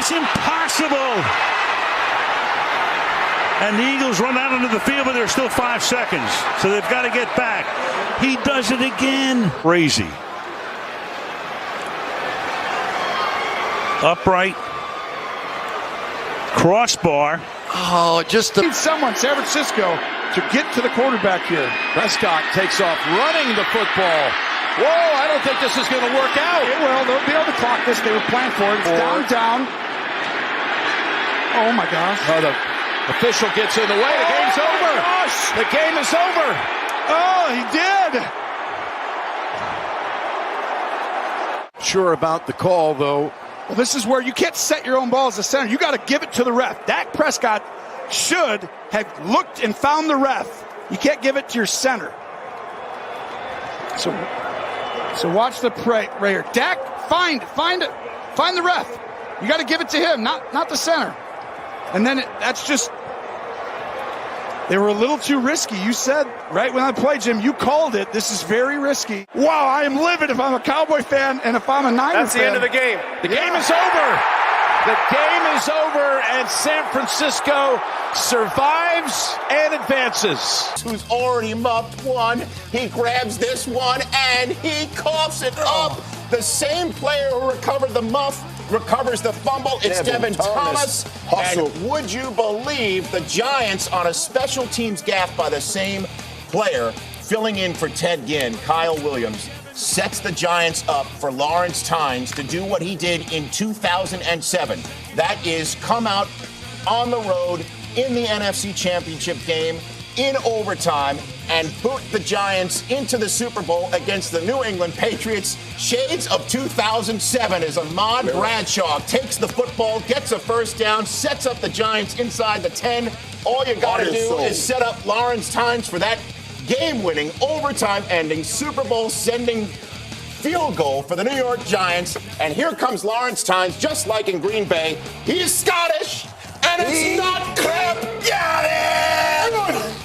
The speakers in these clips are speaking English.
It's impossible. And the Eagles run out into the field, but there's still 5 seconds. So they've got to get back. He does it again. Crazy. Upright. Crossbar. Oh, just need someone, San Francisco, to get to the quarterback here. Prescott takes off running the football. Whoa, I don't think this is going to work out. It will. They'll be able to clock this. They were planning for it. It's down. Oh, my gosh. Oh, the official gets in the way. The game's over. Gosh. The game is over. Oh, he did. Sure about the call, though. Well, this is where you can't set your own ball as a center. You got to give it to the ref. Dak Prescott should have looked and found the ref. You can't give it to your center. So watch the play right here. Dak, find it. Find the ref. You got to give it to him, not the center. And then that's just, they were a little too risky. You said right when I played, Jim, you called it. This is very risky. Wow, I am livid if I'm a Cowboy fan and if I'm a Niners fan. That's the end of the game. The game is over. The game is over, and San Francisco survives and advances. Who's already muffed one. He grabs this one, and he coughs it up. The same player who recovered the muff recovers the fumble. It's Devin Thomas. And would you believe the Giants on a special teams gaffe by the same player filling in for Ted Ginn, Kyle Williams, sets the Giants up for Lawrence Tynes to do what he did in 2007. That is come out on the road in the NFC Championship game in overtime and put the Giants into the Super Bowl against the New England Patriots. Shades of 2007 as Ahmad Bradshaw takes the football, gets a first down, sets up the Giants inside the 10. All you got to do is set up Lawrence Tynes for that game-winning, overtime-ending, Super Bowl-sending field goal for the New York Giants. And here comes Lawrence Tynes, just like in Green Bay. He is Scottish, and it's not crap. Got it!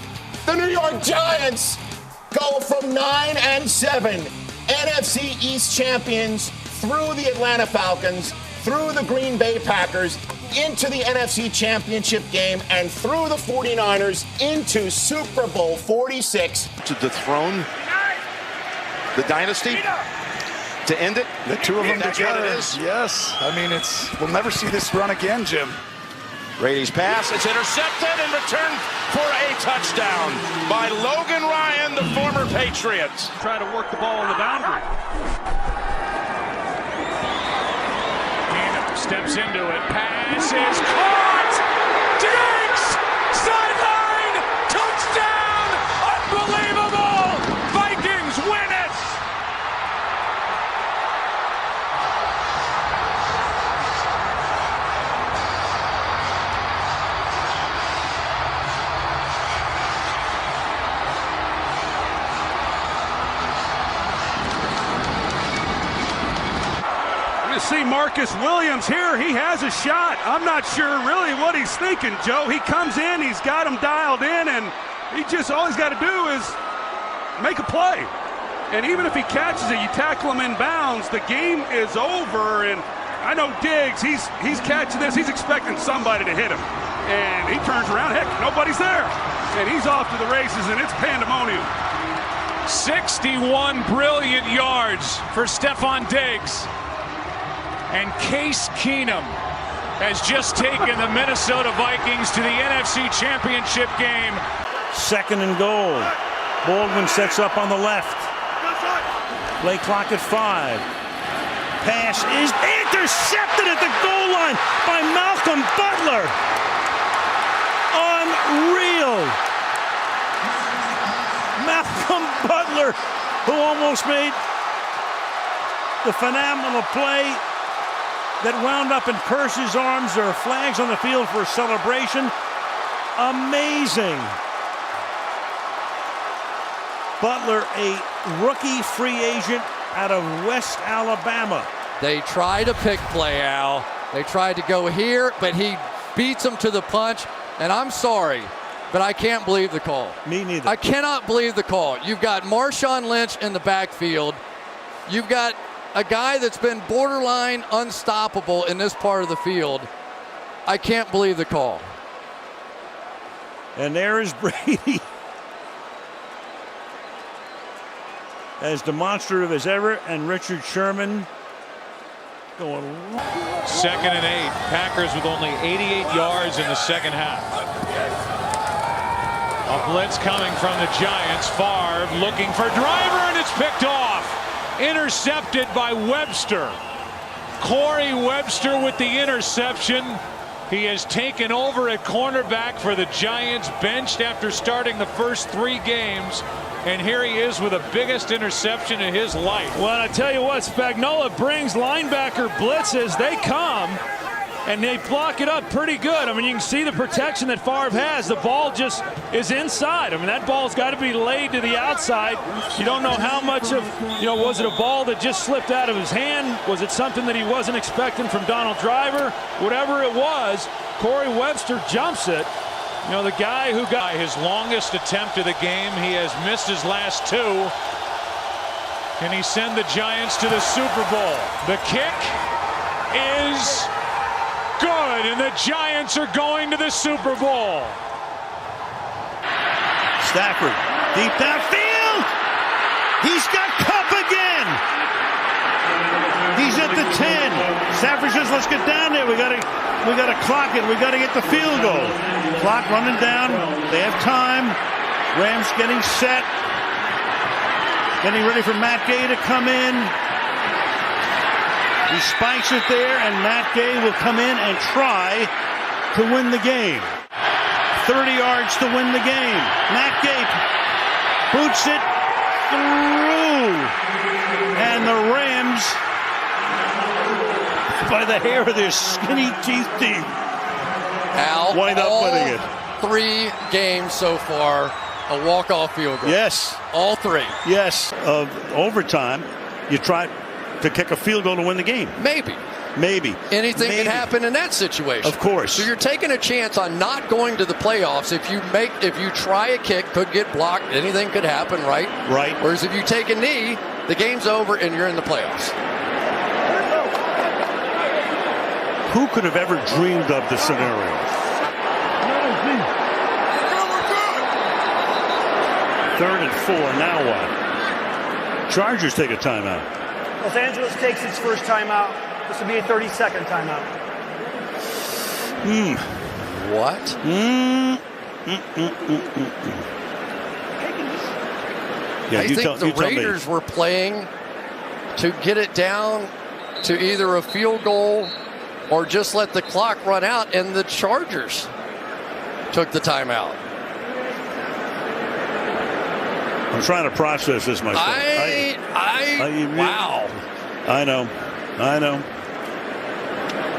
The New York Giants go from 9-7, NFC East champions, through the Atlanta Falcons, through the Green Bay Packers, into the NFC Championship game, and through the 49ers into Super Bowl 46. To dethrone the dynasty, to end it. The two of them together. It is. Yes. I mean, we'll never see this run again, Jim. Brady's pass, it's intercepted and returned for a touchdown by Logan Ryan, the former Patriot. Try to work the ball on the boundary. Keenum steps into it. Pass is caught. Diggs! Sideline! Touchdown! Unbelievable! Vikings win it! See Marcus Williams here. He has a shot. I'm not sure really what he's thinking, Joe. He comes in, he's got him dialed in, and all he's got to do is make a play. And even if he catches it, you tackle him in bounds, the game is over. And I know Diggs, he's catching this, he's expecting somebody to hit him. And he turns around, heck, nobody's there. And he's off to the races, and it's pandemonium. 61 brilliant yards for Stephon Diggs. And Case Keenum has just taken the Minnesota Vikings to the NFC Championship game. 2nd and goal. Baldwin sets up on the left. Play clock at 5. Pass is intercepted at the goal line by Malcolm Butler. Unreal. Malcolm Butler, who almost made the phenomenal play that wound up in Kearse's arms. There are flags on the field for a celebration. Amazing. Butler, a rookie free agent out of West Alabama. They try to pick play, Al. They tried to go here, but he beats him to the punch. And I'm sorry, but I can't believe the call. Me neither. I cannot believe the call. You've got Marshawn Lynch in the backfield. You've got a guy that's been borderline unstoppable in this part of the field. I can't believe the call. And there is Brady. As demonstrative as ever, and Richard Sherman going. 2nd and 8. Packers with only 88 yards in the second half. A blitz coming from the Giants. Favre looking for Driver, and it's picked off. Intercepted by Webster. Corey Webster with the interception. He has taken over at cornerback for the Giants, benched after starting the first 3 games. And here he is with the biggest interception in his life. Well, I tell you what, Spagnuolo brings linebacker blitzes. They come, and they block it up pretty good. I mean, you can see the protection that Favre has. The ball just is inside. I mean, that ball's got to be laid to the outside. You don't know how much of, was it a ball that just slipped out of his hand? Was it something that he wasn't expecting from Donald Driver? Whatever it was, Corey Webster jumps it. The guy who got his longest attempt of the game. He has missed his last 2. Can he send the Giants to the Super Bowl? The kick is good, and the Giants are going to the Super Bowl. Stafford, deep downfield. He's got Kupp again. He's at the 10. Stafford says, let's get down there. We got to clock it. We got to get the field goal. Clock running down. They have time. Rams getting set. Getting ready for Matt Gay to come in. He spikes it there, and Matt Gay will come in and try to win the game. 30 yards to win the game. Matt Gay boots it through. And the Rams, by the hair of their skinny teeth, Al, wind up winning it. 3 games so far, a walk-off field goal. Yes. All 3. Yes. Overtime, you try to kick a field goal to win the game. Maybe. Anything can happen in that situation. Of course. So you're taking a chance on not going to the playoffs. If you try a kick, could get blocked, anything could happen, right? Right. Whereas if you take a knee, the game's over and you're in the playoffs. Who could have ever dreamed of the scenario? 3rd and 4. Now what? Chargers take a timeout. Los Angeles takes its first timeout. This will be a 30-second timeout. What? Yeah, I think the Raiders were playing to get it down to either a field goal or just let the clock run out, and the Chargers took the timeout. I'm trying to process this myself. Wow. I know.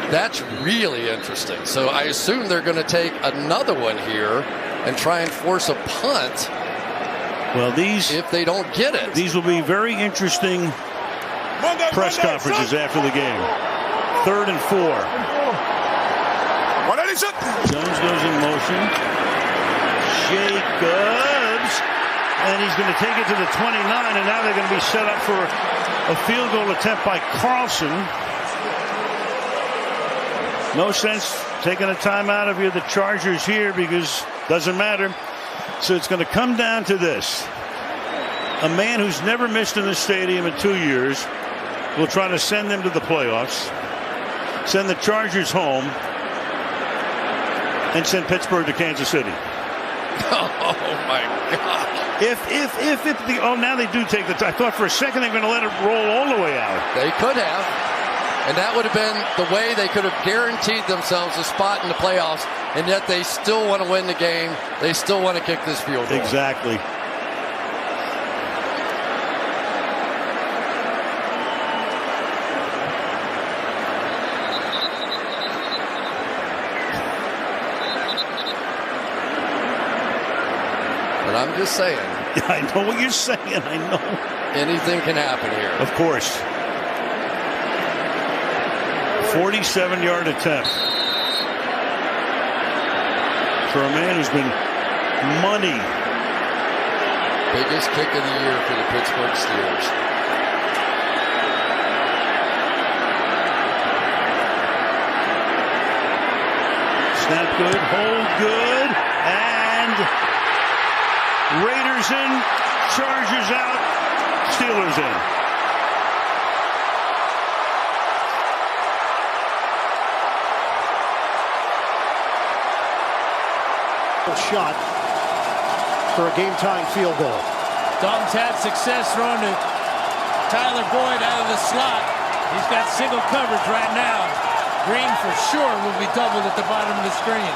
That's really interesting. So I assume they're going to take another one here and try and force a punt. Well, if they don't get it. These will be very interesting press conferences after the game. 3rd and 4. Jones goes in motion. Jacobs. And he's going to take it to the 29, and now they're going to be set up for a field goal attempt by Carlson. No sense taking a timeout if you're the Chargers here, because it doesn't matter. So it's going to come down to this. A man who's never missed in the stadium in 2 years will try to send them to the playoffs, send the Chargers home, and send Pittsburgh to Kansas City. Oh, my God. Now they do take the time. I thought for a second they were going to let it roll all the way out. They could have. And that would have been the way they could have guaranteed themselves a spot in the playoffs, and yet they still want to win the game. They still want to kick this field goal. Exactly. But I'm just saying. I know what you're saying. I know. Anything can happen here. Of course. 47-yard attempt. For a man who's been money. Biggest kick of the year for the Pittsburgh Steelers. Snap good, hold good, and Raiders in, Chargers out, Steelers in. Shot for a game-tying field goal. Dalton's had success throwing to Tyler Boyd out of the slot. He's got single coverage right now. Green for sure will be doubled at the bottom of the screen.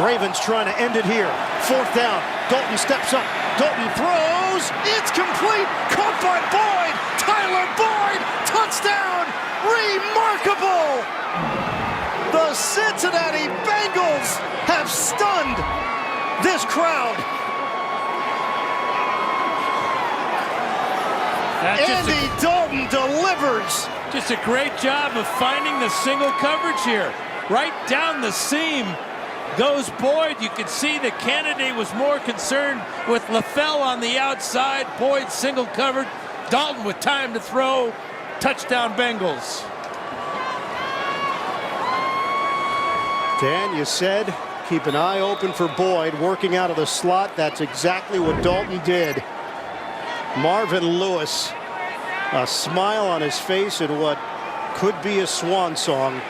Ravens trying to end it here. 4th down. Dalton steps up. Dalton throws. It's complete. Caught by Boyd. Tyler Boyd. Touchdown. Remarkable. The Cincinnati Bengals have stunned this crowd. Andy Dalton delivers. Just a great job of finding the single coverage here. Right down the seam goes Boyd. You can see that Kennedy was more concerned with LaFell on the outside. Boyd single covered. Dalton with time to throw. Touchdown Bengals. Dan, you said keep an eye open for Boyd working out of the slot. That's exactly what Dalton did. Marvin Lewis, a smile on his face in what could be a swan song.